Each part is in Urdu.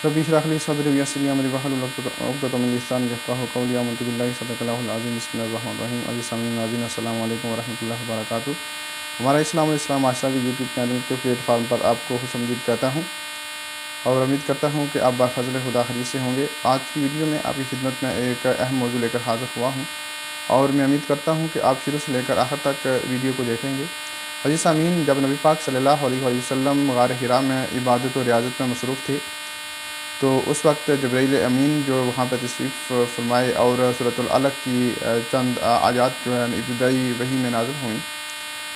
رب اشرح لي صدري ويسر لي امري واحلل عقدة من لساني يفقهوا قولي آمنت بالله صدق اللہ العظیم بسم اللہ الرحمن الرحیم عزیز سامعین ناظرین السلام علیکم ورحمۃ اللہ وبرکاتہ۔ ہمارا اسلام آشا کے یوٹیوب چینل کے پلیٹ فارم پر آپ کو خوش آمدید کہتا ہوں اور امید کرتا ہوں کہ آپ بفضل خدا خیریت سے ہوں گے۔ آج کی ویڈیو میں آپ کی خدمت میں ایک اہم موضوع لے کر حاضر ہوا ہوں اور میں امید کرتا ہوں کہ آپ شروع سے لے کر آخر تک ویڈیو کو دیکھیں گے۔ عزیز سامعین، جب نبی پاک صلی اللہ علیہ وسلم غار حرا میں عبادت و ریاضت میں مصروف تھے تو اس وقت جبرائیل امین جو وہاں پہ تشریف فرمائے اور سورۃ العلق کی چند آیات جو ہے ابتدائی وحی میں نازل ہوئیں۔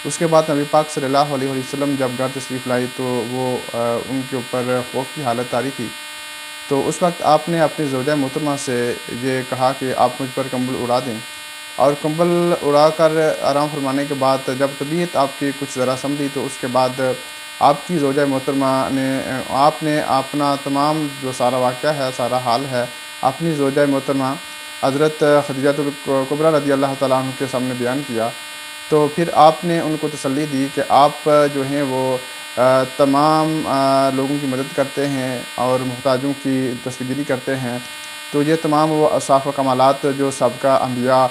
اس کے بعد نبی پاک صلی اللہ علیہ وسلم جب گھر تشریف لائے تو وہ ان کے اوپر خوف کی حالت طاری تھی۔ تو اس وقت آپ نے اپنی زوجہ محترمہ سے یہ کہا کہ آپ مجھ پر کمبل اڑا دیں، اور کمبل اڑا کر آرام فرمانے کے بعد جب طبیعت آپ کی کچھ ذرا سنبھلی تو اس کے بعد آپ کی زوجہ محترمہ نے اپنا تمام جو سارا واقعہ ہے، سارا حال ہے، اپنی زوجہ محترمہ حضرت خدیجہ الکبریٰ رضی اللہ تعالیٰ عنہ کے سامنے بیان کیا۔ تو پھر آپ نے ان کو تسلی دی کہ آپ جو ہیں وہ تمام لوگوں کی مدد کرتے ہیں اور محتاجوں کی دستگیری کرتے ہیں۔ تو یہ تمام وہ اوصاف و کمالات جو سابقہ انبیاء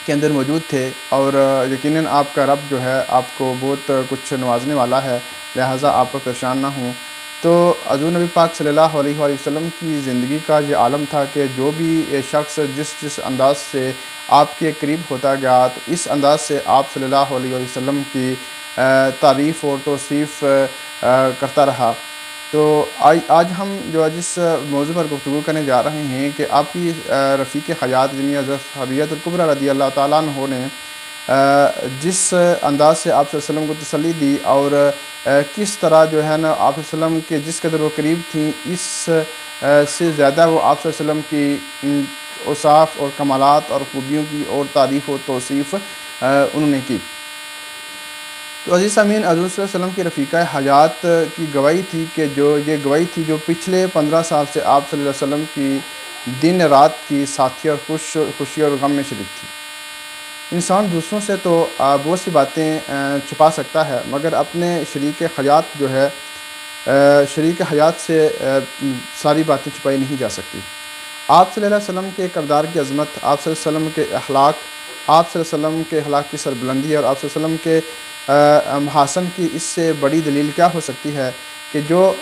کے اندر موجود تھے، اور یقیناً آپ کا رب جو ہے آپ کو بہت کچھ نوازنے والا ہے، لہٰذا آپ کو پریشان نہ ہوں۔ تو حضور نبی پاک صلی اللہ علیہ وسلم کی زندگی کا یہ عالم تھا کہ جو بھی شخص جس انداز سے آپ کے قریب ہوتا گیا تو اس انداز سے آپ صلی اللہ علیہ وسلم کی تعریف اور توصیف کرتا رہا۔ تو آج ہم جو جس موضوع پر گفتگو کرنے جا رہے ہیں کہ آپ کی رفیق حیات یعنی حضرت خدیجہ الکبریٰ رضی اللہ تعالیٰ عنہ نے جس انداز سے آپ صلی اللہ علیہ وسلم کو تسلی دی اور کس طرح جو ہے نا آپ صلی اللہ علیہ وسلم کے جس قدر وہ قریب تھیں اس سے زیادہ وہ آپ صلی اللہ علیہ وسلم کی اوصاف اور کمالات اور خوبیوں کی اور تعریف و توصیف انہوں نے کی۔ تو عزیز سامعین، حضور صلی اللہ علیہ وسلم کی رفیقہ حیات کی گواہی تھی کہ یہ گواہی تھی جو پچھلے 15 سال سے آپ صلی اللہ علیہ وسلم کی دن رات کی ساتھی اور خوشی اور غم میں شریک تھی۔ انسان دوسروں سے تو بہت سی باتیں چھپا سکتا ہے مگر اپنے شریک حیات جو ہے شریک حیات سے ساری باتیں چھپائی نہیں جا سکتی۔ آپ صلی اللہ علیہ وسلم کے کردار کی عظمت، آپ صلی اللہ علیہ وسلم کے اخلاق، آپ صلی اللہ علیہ وسلم کے اخلاق کی سربلندی اور آپ صلی اللہ علیہ وسلم کے محاسن کی اس سے بڑی دلیل کیا ہو سکتی ہے کہ جو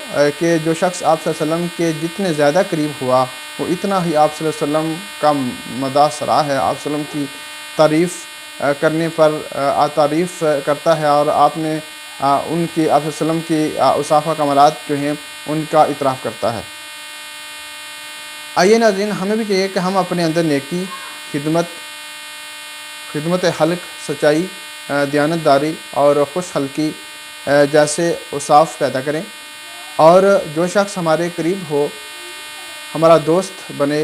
شخص آپ صلی اللہ علیہ وسلم کے جتنے زیادہ قریب ہوا وہ اتنا ہی آپ صلی اللہ علیہ وسلم کا مدح سرا ہے، آپ صلی اللہ علیہ وسلم کی تعریف کرنے پر تعریف کرتا ہے اور آپ نے ان کی آپ صلی اللہ علیہ وسلم کی اوصاف و کمالات جو ہیں ان کا اعتراف کرتا ہے۔ آئیے ناظرین، ہمیں بھی چاہیے کہ ہم اپنے اندر نیکی، خدمت خلق، سچائی، دیانتداری اور خوش خلقی جیسے اوصاف پیدا کریں، اور جو شخص ہمارے قریب ہو، ہمارا دوست بنے،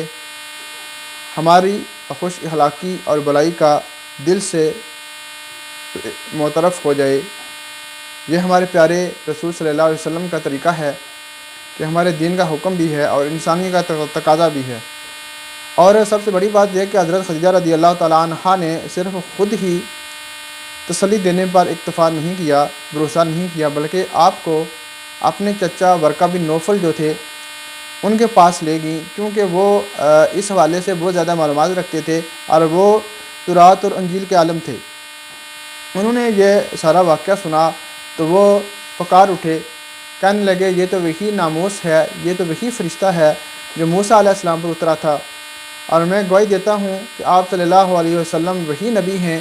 ہماری خوش اخلاقی اور بلائی کا دل سے معترف ہو جائے۔ یہ ہمارے پیارے رسول صلی اللہ علیہ وسلم کا طریقہ ہے کہ ہمارے دین کا حکم بھی ہے اور انسانی کا تقاضا بھی ہے۔ اور سب سے بڑی بات یہ کہ حضرت خدیجہ رضی اللہ تعالیٰ عنہ نے صرف خود ہی تسلی دینے پر اکتفا نہیں کیا، بھروسہ نہیں کیا، بلکہ آپ کو اپنے چچا ورقہ بن نوفل جو تھے ان کے پاس لے گئیں، کیونکہ وہ اس حوالے سے بہت زیادہ معلومات رکھتے تھے اور وہ تورات اور انجیل کے عالم تھے۔ انہوں نے یہ سارا واقعہ سنا تو وہ پکار اٹھے، کہنے لگے یہ تو وہی ناموس ہے، یہ تو وہی فرشتہ ہے جو موسیٰ علیہ السلام پر اترا تھا، اور میں گواہی دیتا ہوں کہ آپ صلی اللہ علیہ وسلم وہی نبی ہیں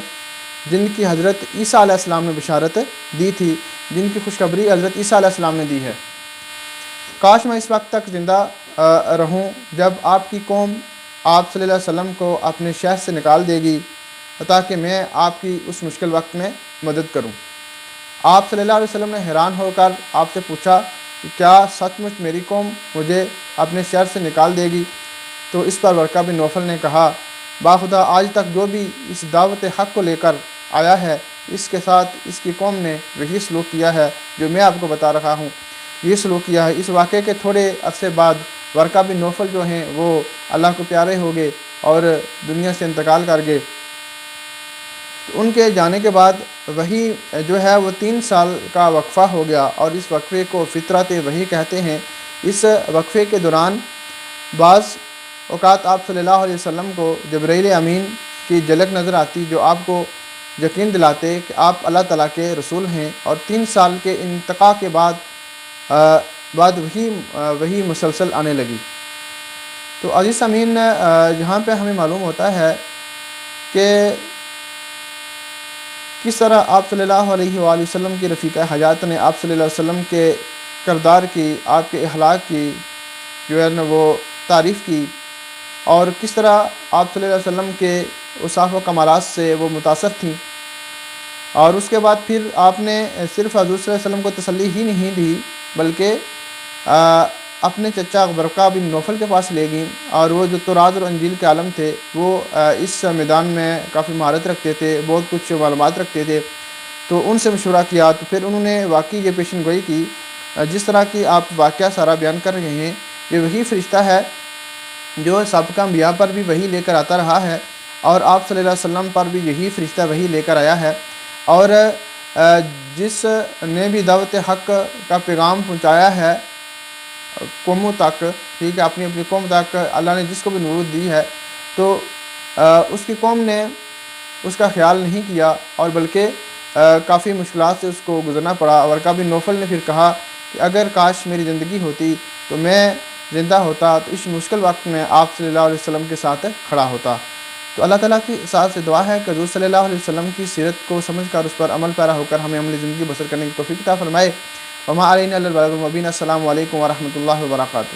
جن کی حضرت عیسیٰ علیہ السلام نے بشارت دی تھی، جن کی خوشخبری حضرت عیسیٰ علیہ السلام نے دی ہے۔ کاش میں اس وقت تک زندہ رہوں جب آپ کی قوم آپ صلی اللہ علیہ وسلم کو اپنے شہر سے نکال دے گی تاکہ میں آپ کی اس مشکل وقت میں مدد کروں۔ آپ صلی اللہ علیہ وسلم نے حیران ہو کر آپ سے پوچھا کہ کیا سچ مچ میری قوم مجھے اپنے شہر سے نکال دے گی؟ تو اس پر ورقہ بن نوفل نے کہا، باخدا آج تک جو بھی اس دعوت حق کو لے کر آیا ہے اس کے ساتھ اس کی قوم نے وہی سلوک کیا ہے جو میں آپ کو بتا رہا ہوں، یہ سلوک کیا ہے۔ اس واقعے کے تھوڑے عرصے بعد ورقہ بن نوفل جو ہیں وہ اللہ کو پیارے ہو گئے اور دنیا سے انتقال کر گئے۔ ان کے جانے کے بعد وحی جو ہے وہ 3 سال کا وقفہ ہو گیا، اور اس وقفے کو فطرت وحی کہتے ہیں اس وقفے کے دوران بعض اوقات آپ صلی اللہ علیہ وسلم کو جبرائیل امین کی جھلک نظر آتی جو آپ کو یقین دلاتے کہ آپ اللہ تعالیٰ کے رسول ہیں، اور 3 سال کے انتقاء کے بعد وہی مسلسل آنے لگی۔ تو عزیز سامعین، یہاں پہ ہمیں معلوم ہوتا ہے کہ کس طرح آپ صلی اللہ علیہ وآلہ وسلم کی رفیقہ حیات نے آپ صلی اللہ علیہ وسلم کے کردار کی، آپ کے اخلاق کی جو ہے نا وہ تعریف کی، اور کس طرح آپ صلی اللہ علیہ وسلم کے اوصاف و کمالات سے وہ متاثر تھیں۔ اور اس کے بعد پھر آپ نے صرف حضور صلی اللہ علیہ وسلم کو تسلی ہی نہیں دی، بلکہ اپنے چچا برقہ بن نوفل کے پاس لے گئیں، اور وہ جو تورات اور انجیل کے عالم تھے، وہ اس میدان میں کافی مہارت رکھتے تھے، بہت کچھ معلومات رکھتے تھے، تو ان سے مشورہ کیا۔ تو پھر انہوں نے واقعی یہ پیشن گوئی کی، جس طرح کی آپ واقعہ سارا بیان کر رہے ہیں، یہ وہی فرشتہ ہے جو سابقہ انبیاء پر بھی وہی لے کر آتا رہا ہے، اور آپ صلی اللہ علیہ وسلم پر بھی یہی فرشتہ وہی لے کر آیا ہے، اور جس نے بھی دعوت حق کا پیغام پہنچایا ہے قوموں تک، ٹھیک ہے، اپنی قوم تک اللہ نے جس کو بھی نبوت دی ہے، تو اس کی قوم نے اس کا خیال نہیں کیا، اور بلکہ کافی مشکلات سے اس کو گزرنا پڑا۔ ورقہ بن نوفل نے پھر کہا کہ اگر کاش میری زندگی ہوتی تو میں زندہ ہوتا، تو اس مشکل وقت میں آپ صلی اللہ علیہ وسلم کے ساتھ کھڑا ہوتا۔ تو اللہ تعالیٰ کی ساتھ سے دعا ہے کہ حضور صلی اللہ علیہ وسلم کی سیرت کو سمجھ کر اس پر عمل پیرا ہو کر ہمیں عملی زندگی بسر کرنے کی توفیق عطا فرمائے۔ وما علینا الا البلاغ المبین۔ السلام علیکم ورحمۃ اللہ وبرکاتہ۔